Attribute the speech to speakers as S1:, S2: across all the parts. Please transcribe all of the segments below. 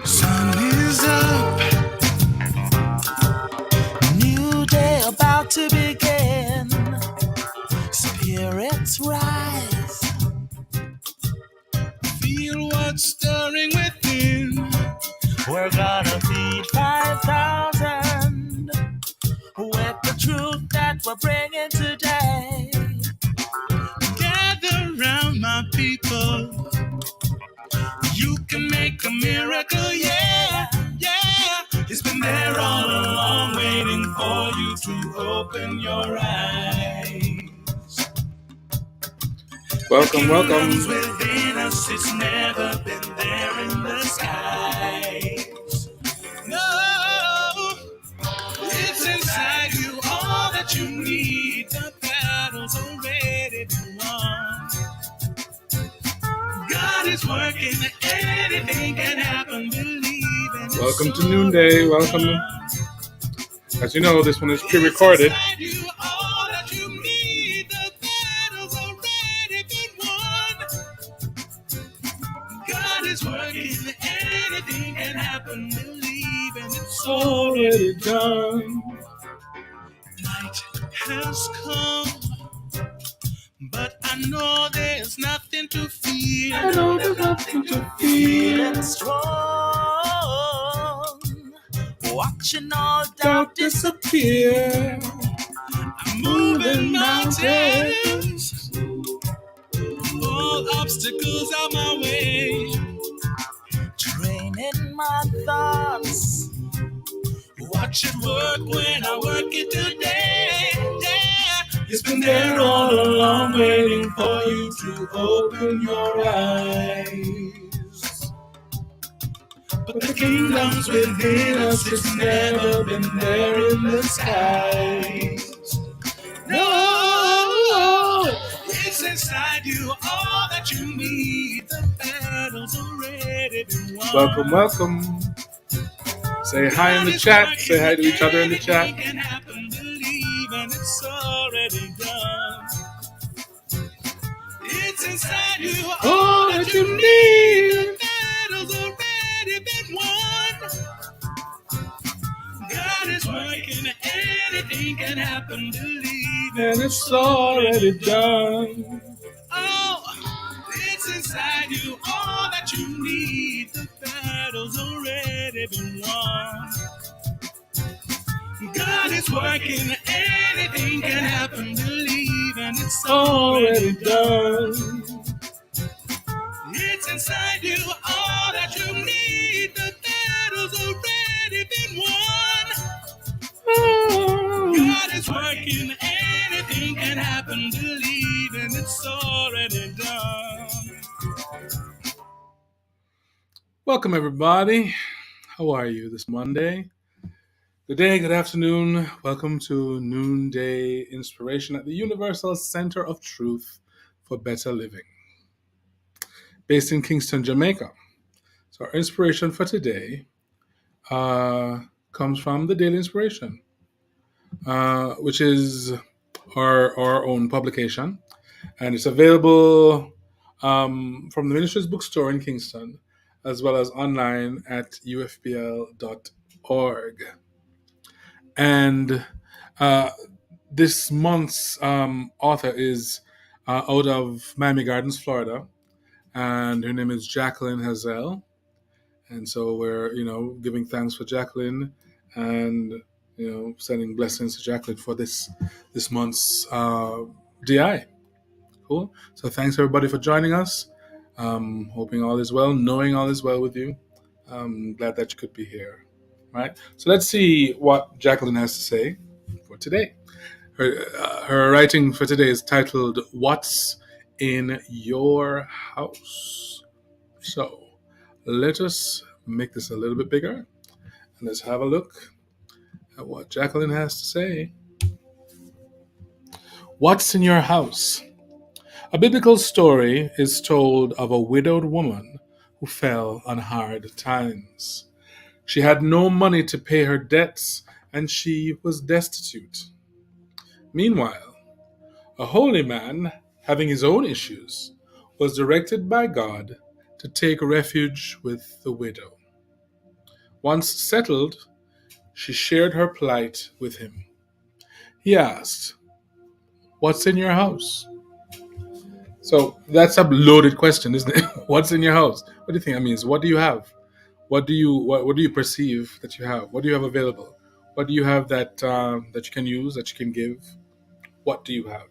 S1: Sun is up, new day about to begin. Spirits rise, feel what's stirring within. We're gonna feed 5,000 with the truth that we're bringing today. Gather round, my people. You can make a miracle, yeah, yeah. It's been there all along, waiting for you to open your eyes. Welcome, welcome. Within us, it's never been there in the skies. No, it's inside you, all that you need. The battle's already been won. God is working, anything can happen, believe in it. Welcome to Noonday, welcome. As you know, this one is pre-recorded. God is working, anything can happen, believe in it. It's already done. Night has come, but I know there's nothing to fear. I know there's nothing to fear. Feeling strong, watching all doubt disappear. I'm moving mountains, all obstacles out my way. Training my thoughts, watch it work when I work it today. Yeah. It's been there all along, waiting for you to open your eyes. But the kingdom's within us, it's never been there in the skies. No, it's inside you, all that you need. The battle's already been won. Welcome, welcome. Say hi in the chat. Say hi to each other in the chat. It's already done. It's inside you, all that you need. The battle's already been won. God is working, anything can happen, believe it. And it's already done. Oh, it's inside you, all that you need. The battle's already been won. God is working, anything can happen, believe, and it's already done. It's inside you, all that you need. The battle's already been won. God is working, anything can happen, believe, and it's already done. Welcome, everybody. How are you this Monday? Good day, good afternoon. Welcome to Noonday Inspiration at the Universal Center of Truth for Better Living, based in Kingston, Jamaica. So our inspiration for today comes from the Daily Inspiration, which is our own publication, and it's available from the Ministry's Bookstore in Kingston, as well as online at ufpl.org. And this month's author is out of Miami Gardens, Florida, and her name is Jacqueline Hazél. And so we're, giving thanks for Jacqueline, and sending blessings to Jacqueline for this month's DI. Cool. So thanks everybody for joining us. Hoping all is well, knowing all is well with you. Glad that you could be here. Right. So let's see what Jacqueline has to say for today. Her writing for today is titled "What's in Your House?" So let us make this a little bit bigger, and let's have a look at what Jacqueline has to say. What's in your house? A biblical story is told of a widowed woman who fell on hard times. She had no money to pay her debts, and she was destitute. Meanwhile, a holy man, having his own issues, was directed by God to take refuge with the widow. Once settled, she shared her plight with him. He asked, "What's in your house?" So that's a loaded question, isn't it? What's in your house? What do you think that means? What do you have? What do you perceive that you have? What do you have available? What do you have that you can use, that you can give? What do you have?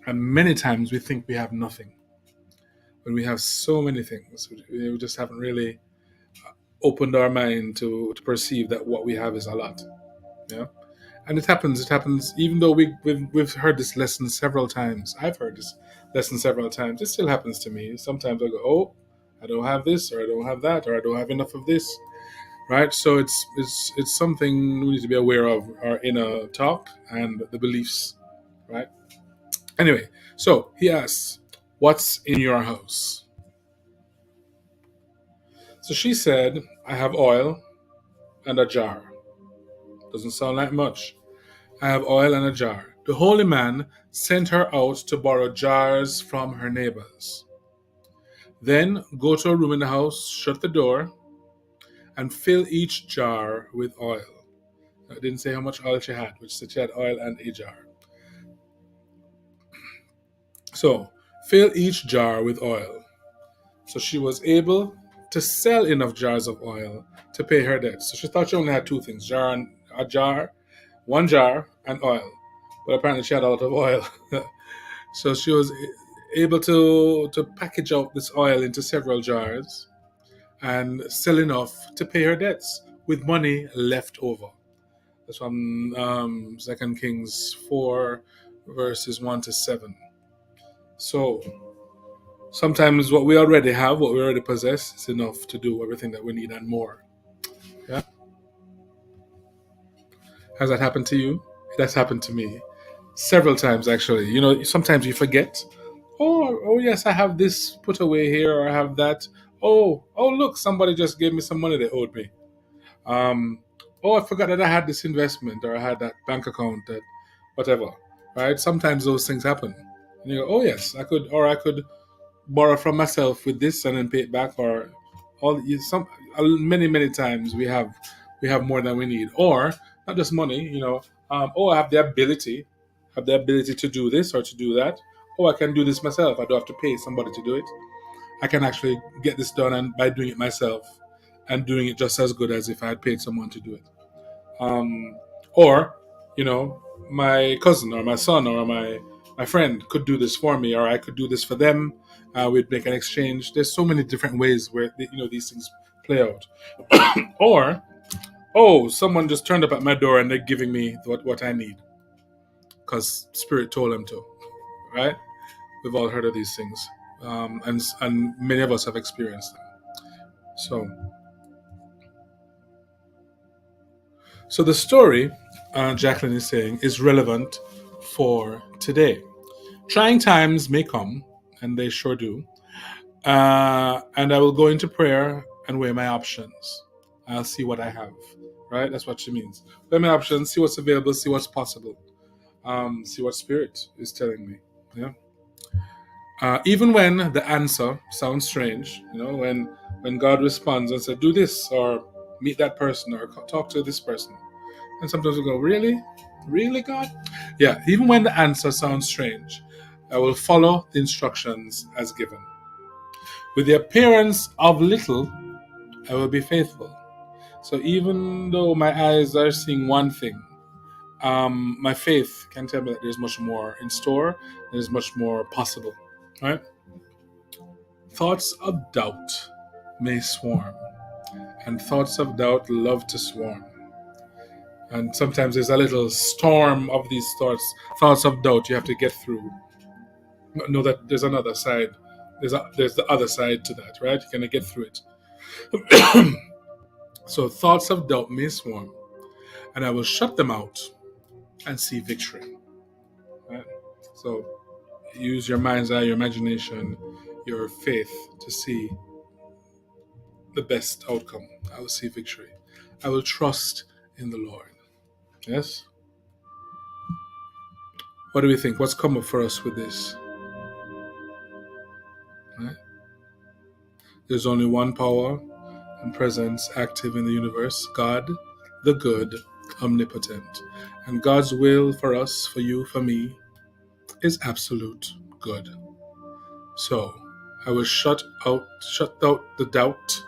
S1: And many times we think we have nothing, when we have so many things. We just haven't really opened our mind to perceive that what we have is a lot. Yeah. And it happens. It happens. Even though we've heard this lesson several times. I've heard this lesson several times. It still happens to me. Sometimes I go, "Oh, I don't have this, or I don't have that, or I don't have enough of this." Right. So it's something we need to be aware of, our inner talk and the beliefs. Right. Anyway, so he asks, "What's in your house?" So she said, "I have oil and a jar." Doesn't sound like much. "I have oil and a jar." The holy man sent her out to borrow jars from her neighbors. "Then go to a room in the house, shut the door, and fill each jar with oil." I didn't say how much oil she had, which said she had oil and a jar. So, fill each jar with oil. So she was able to sell enough jars of oil to pay her debts. So she thought she only had two things: a jar, one jar, and oil. But apparently she had a lot of oil. So she was able to package out this oil into several jars and sell enough to pay her debts with money left over. That's from 2 Kings 4, verses 1 to 7. So sometimes what we already have, what we already possess, is enough to do everything that we need and more. Yeah. Has that happened to you? That's happened to me several times, actually. Sometimes you forget. Oh, yes, I have this put away here, or I have that. Oh, look, somebody just gave me some money they owed me. Um, oh, I forgot that I had this investment, or I had that bank account, that whatever. Right? Sometimes those things happen. And you go, oh yes, I could borrow from myself with this and then pay it back, or some many times we have more than we need, or not just money. I have the ability to do this or to do that. Oh, I can do this myself. I don't have to pay somebody to do it. I can actually get this done, and by doing it myself, and doing it just as good as if I had paid someone to do it. Or, you know, my cousin or my son or my friend could do this for me, or I could do this for them. We'd make an exchange. There's so many different ways where these things play out. Or, oh, someone just turned up at my door and they're giving me what I need because Spirit told them to. Right? We've all heard of these things, and many of us have experienced them. So the story, Jacqueline is saying, is relevant for today. Trying times may come, and they sure do. And I will go into prayer and weigh my options. I'll see what I have. Right? That's what she means. Weigh my options, see what's available, see what's possible, see what Spirit is telling me. Yeah. Even when the answer sounds strange, when God responds and says, "Do this," or "Meet that person," or "Talk to this person," and sometimes we go, "Really, really, God?" Yeah. Even when the answer sounds strange, I will follow the instructions as given. With the appearance of little, I will be faithful. So even though my eyes are seeing one thing, my faith can tell me that there's much more in store. There's much more possible. Right? Thoughts of doubt may swarm, and thoughts of doubt love to swarm. And sometimes there's a little storm of these thoughts of doubt you have to get through. Know that there's another side. There's the other side to that, right? You're gonna get through it. So thoughts of doubt may swarm, and I will shut them out and see victory. Right? So use your mind's eye, your imagination, your faith to see the best outcome. I will see victory. I will trust in the Lord. Yes? What do we think? What's come up for us with this? Right? There's only one power, and presence active in the universe. God, the good, omnipotent. And God's will for us, for you, for me, is absolute good. So I will shut out the doubt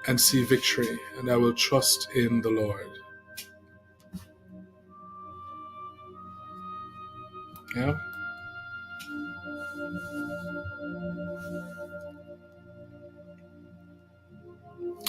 S1: and see victory, and I will trust in the Lord. Yeah?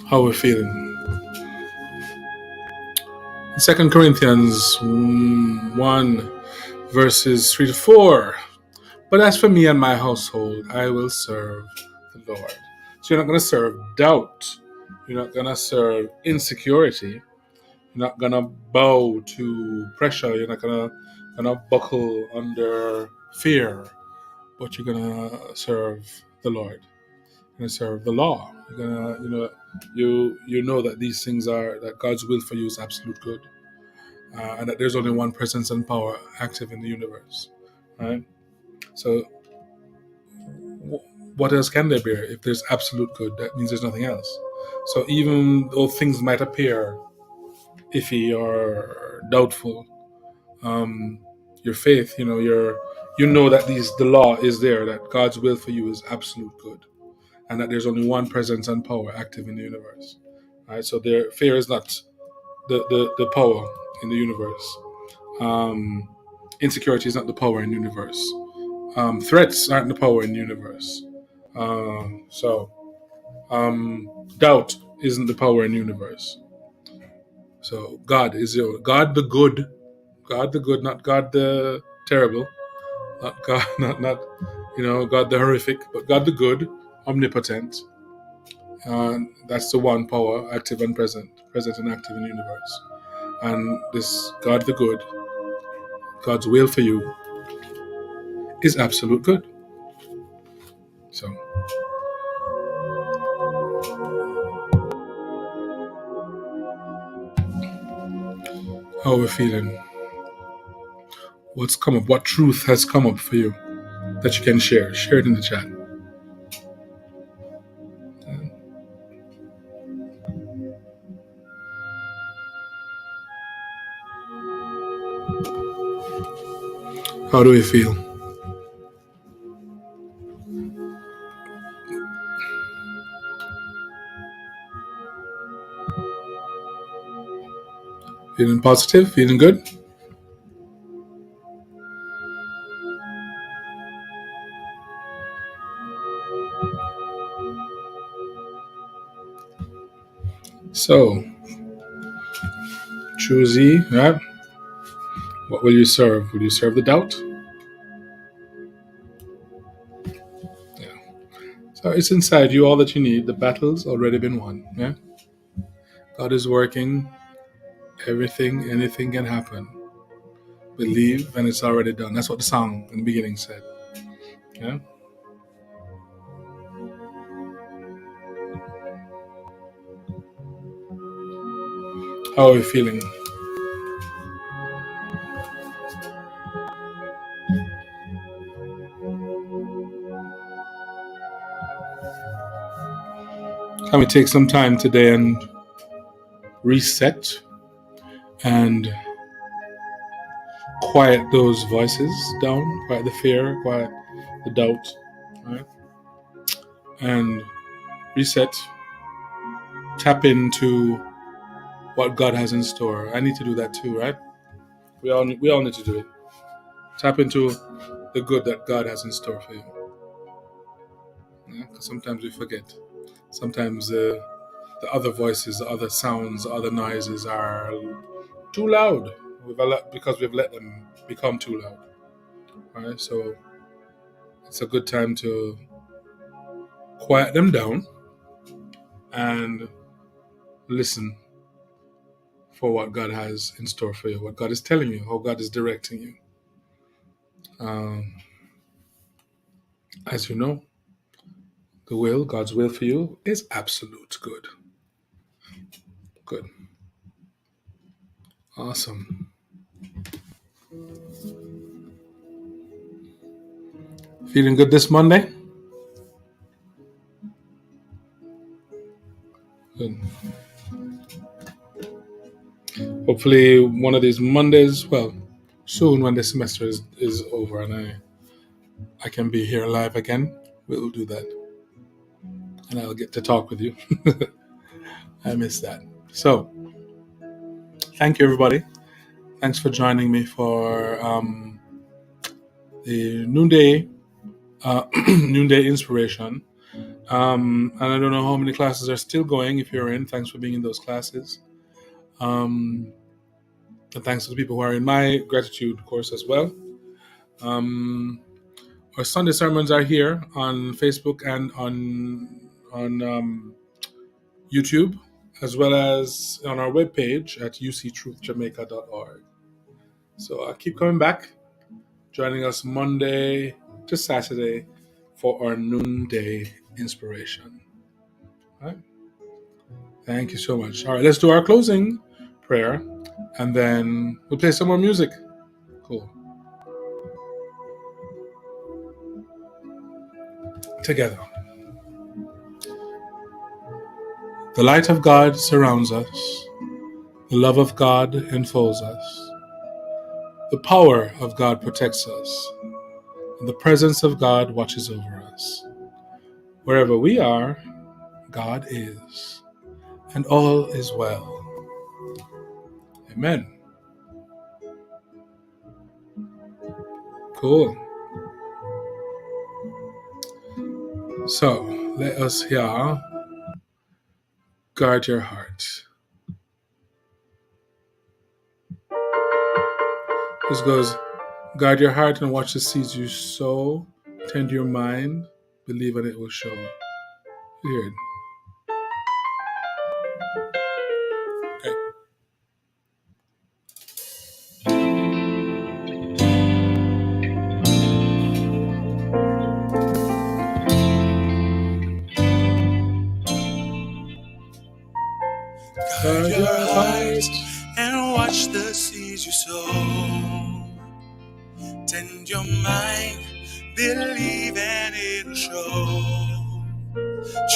S1: How we're feeling. In 2 Corinthians 1, verses 3 to 4. But as for me and my household, I will serve the Lord. So you're not going to serve doubt. You're not going to serve insecurity. You're not going to bow to pressure. You're not going to buckle under fear. But you're going to serve the Lord. You're going to serve the law. You're going to, you know that these things are, that God's will for you is absolute good. And that there's only one presence and power active in the universe. Right? So what else can there be? If there's absolute good, that means there's nothing else. So even though things might appear iffy or doubtful, your faith, you know that the law is there, that God's will for you is absolute good, and that there's only one presence and power active in the universe. Right? So fear is not the power in the universe. Um, Insecurity is not the power in the universe. Threats aren't the power in the universe. So doubt isn't the power in the universe. So God is God the good, not God the terrible, not God, not God the horrific, but God the good, omnipotent. That's the one power, active and present and active in the universe. And this God the good, God's will for you is absolute good. So how are we feeling? What's come up? What truth has come up for you that you can share? Share it in the chat. How do we feel? Feeling positive? Feeling good? So, choosy, right? What will you serve? Will you serve the doubt? Yeah. So it's inside you all that you need. The battle's already been won. Yeah. God is working. Everything, anything can happen. Believe, and it's already done. That's what the song in the beginning said. Yeah. How are you feeling? Can we take some time today and reset and quiet those voices down? Quiet the fear, quiet the doubt, right? And reset. Tap into what God has in store. I need to do that too, right? We all need to do it. Tap into the good that God has in store for you. Yeah? 'Cause sometimes we forget. Sometimes the other voices, the other sounds, the other noises are too loud. Because we've let them become too loud. Right? So it's a good time to quiet them down and listen for what God has in store for you, what God is telling you, how God is directing you. Um, as you know, God's will for you is absolute good. Good. Awesome. Feeling good this Monday? Good. Hopefully, one of these Mondays, well, soon when the semester is over and I can be here live again, we'll do that. And I'll get to talk with you. I miss that. So, thank you, everybody. Thanks for joining me for the Noonday Noonday Inspiration. And I don't know how many classes are still going. If you're in, thanks for being in those classes. And thanks to the people who are in my gratitude course as well. Our Sunday sermons are here on Facebook and on YouTube, as well as on our webpage at uctruthjamaica.org. So keep coming back, joining us Monday to Saturday for our Noonday Inspiration. All right? Thank you so much. All right, let's do our closing prayer, and then we'll play some more music. Cool. Together. The light of God surrounds us. The love of God enfolds us. The power of God protects us. And the presence of God watches over us. Wherever we are, God is. And all is well. Amen. Cool. So, let us here guard your heart. This goes, guard your heart and watch the seeds you sow. Tend your mind. Believe and it will show. Weird. Okay. Guard your heart and watch the seeds you sow. Tend your mind, believe and it'll show.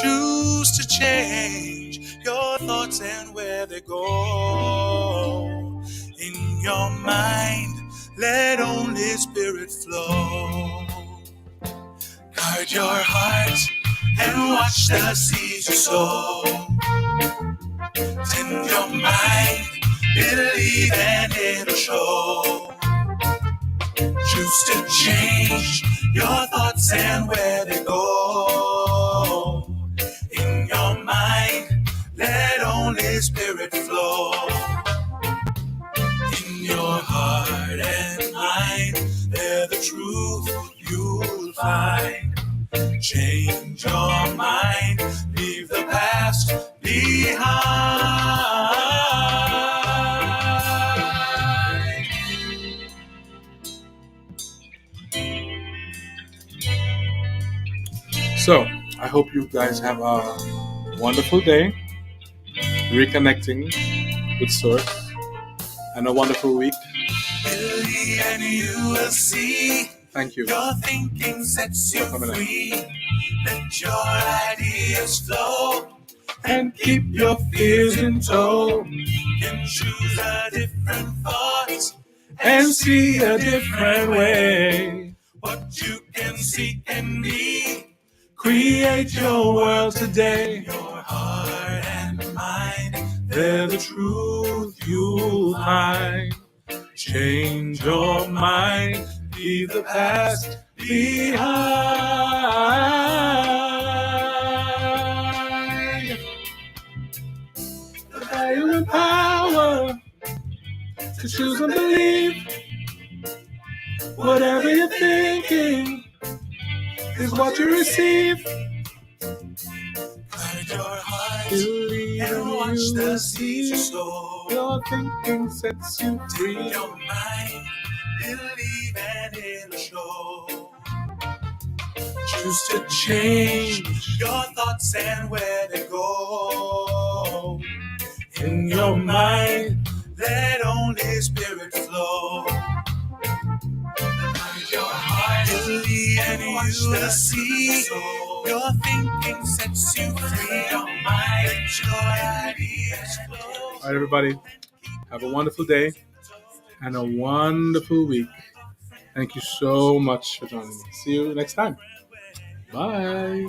S1: Choose to change your thoughts and where they go. In your mind, let only Spirit flow. Guard your heart and watch the seeds you sow. Tend your mind, believe and it'll show. Choose to change your thoughts and where they go. In your mind, let only Spirit flow. In your heart and mind, there the truth you'll find. Change your mind, leave the past behind. So, I hope you guys have a wonderful day, reconnecting with Source, and a wonderful week. Believe and you will see. Thank you. Your thinking sets you free. Let your ideas flow and keep your fears in tow. Can choose a different thought and see a different way. What you can see can be. Create your world today. Your heart and mind, they're the truth you'll find. Change your mind, leave the past behind. The value and power to choose and believe. Whatever you're thinking is what you receive. Guide your heart, believe and watch the seeds sow. Your thinking sets you free. Take your mind, believe and it'll show. Choose to change your thoughts and where they go. In your mind, let only Spirit flow. Your heart, believe and you will see. Your thinking sets you free. Your mind, let your ideas flow. All right, everybody. Have a wonderful day and a wonderful week. Thank you so much for joining me. See you next time. Bye.